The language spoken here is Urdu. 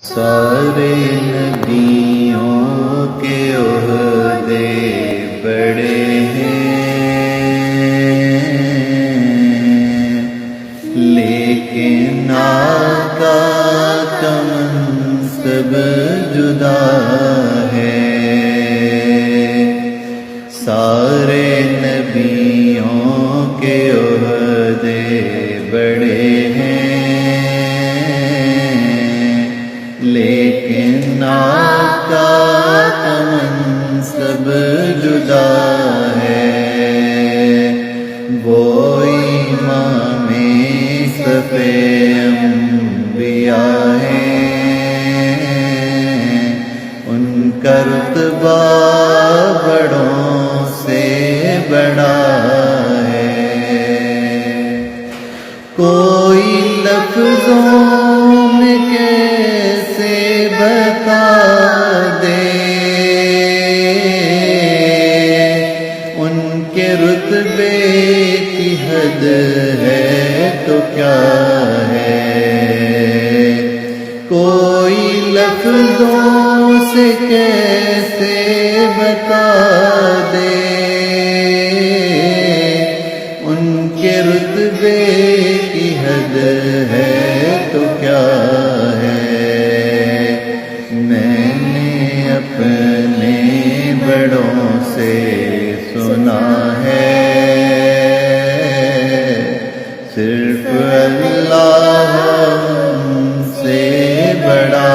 سارے نبیوں کے عہدے بڑے ہیں، لیکن آقا کا منصب جدا ہے۔ سارے نبیوں کے عہدے بڑے ہیں، لیکن آقا کا منصب جدا ہے۔ وہ امام صف انبیاء ہیں، ان کا رتبہ بڑوں سے بڑا ہے۔ کوئی لفظوں میں کیسے بتا دے ان کے رتبے کی حد ہے تو کیا ہے۔ کوئی لفظوں سے کیسے بتا دے ان کے رتبے کی حد ہے تو کیا ہے۔ میں نے اپنے بڑوں سے سنا ہے، صرف اللہ ہم سے بڑا